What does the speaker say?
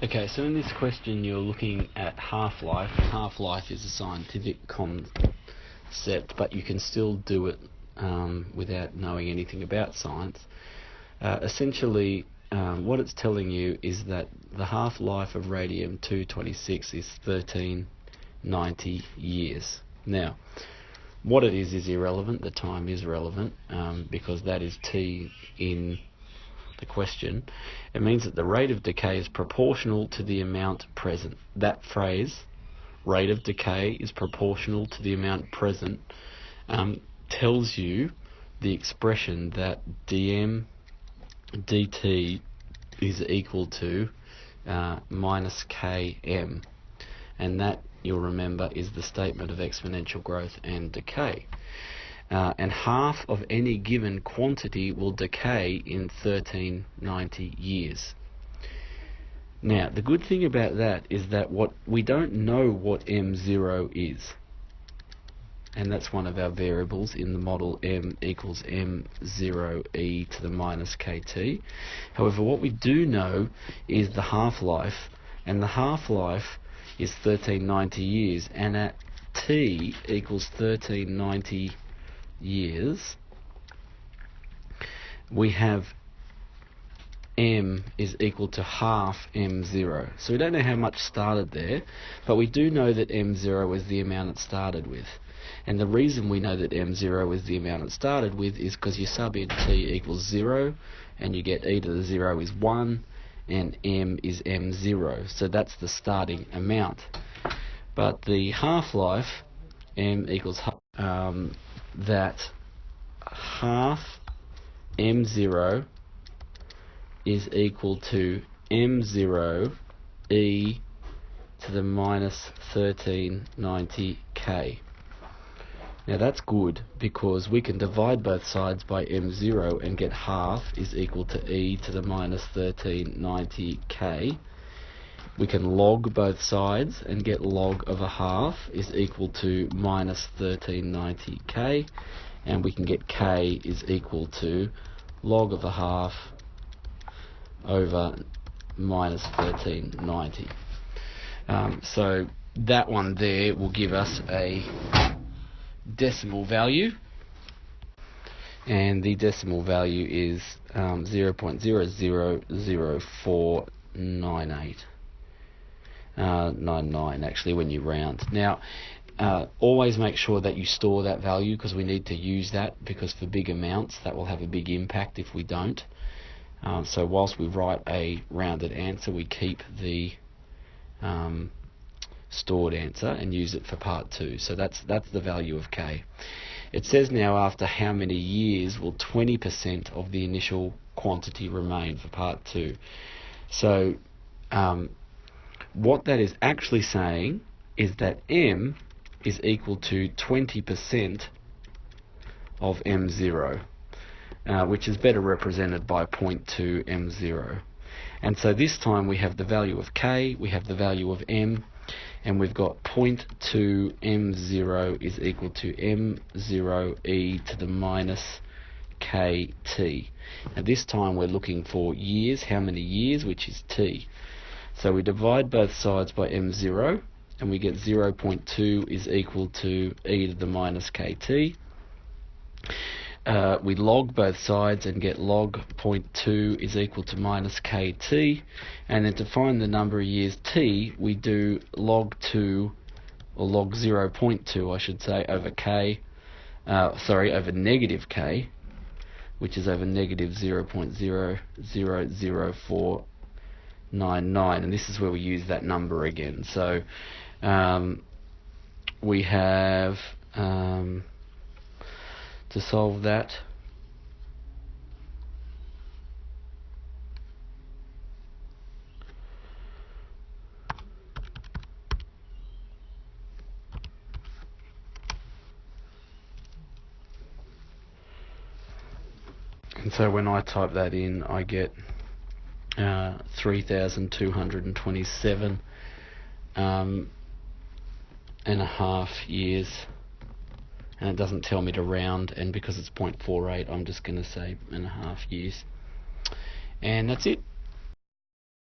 Okay, so in this question you're looking at half-life. Half-life is a scientific concept, but you can still do it without knowing anything about science. Essentially, what it's telling you is that the half-life of radium-226 is 1390 years. Now, what it is irrelevant. The time is relevant because that is T in the question. It means that the rate of decay is proportional to the amount present. That phrase, rate of decay is proportional to the amount present, tells you the expression that dm dt is equal to minus km, and that, you'll remember, is the statement of exponential growth and decay. And half of any given quantity will decay in 1390 years. Now, the good thing about that is that we don't know what m0 is, and that's one of our variables in the model. M equals m0e to the minus kt. However, what we do know is the half-life, and the half-life is 1390 years, and at t equals 1390 years, we have m is equal to half m0. So we don't know how much started there, but we do know that m0 is the amount it started with. And the reason we know that m0 is the amount it started with is because you sub in t equals 0, and you get e to the 0 is 1, and m is m0. So that's the starting amount. But the half-life, m equals that half m0 is equal to m0 e to the minus 1390k. Now that's good because we can divide both sides by m0 and get half is equal to e to the minus 1390k. We can log both sides and get log of a half is equal to minus 1390k, and we can get k is equal to log of a half over minus 1390. So that one there will give us a decimal value, and the decimal value is 0.000498. 99 actually when you round. Now, always make sure that you store that value, because we need to use that, because for big amounts that will have a big impact if we don't. So whilst we write a rounded answer, we keep the stored answer and use it for part 2. So that's the value of k. It says now, after how many years will 20% of the initial quantity remain, for part 2. So what that is actually saying is that m is equal to 20% of m0, which is better represented by 0.2 m0. And so this time we have the value of k, we have the value of m, and we've got 0.2 m0 is equal to m0 e to the minus kt. And this time we're looking for years, how many years, which is t. So we divide both sides by m0, and we get 0.2 is equal to e to the minus kt. We log both sides and get log 0.2 is equal to minus kt, and then to find the number of years t, we do log 2, or log 0.2 I should say, over k, over negative k, which is over negative 0.0000499, and this is where we use that number again. So we have to solve that, and so when I type that in, I get 3,227 and a half years, and it doesn't tell me to round, and because it's 0.48 I'm just going to say and a half years, and that's it.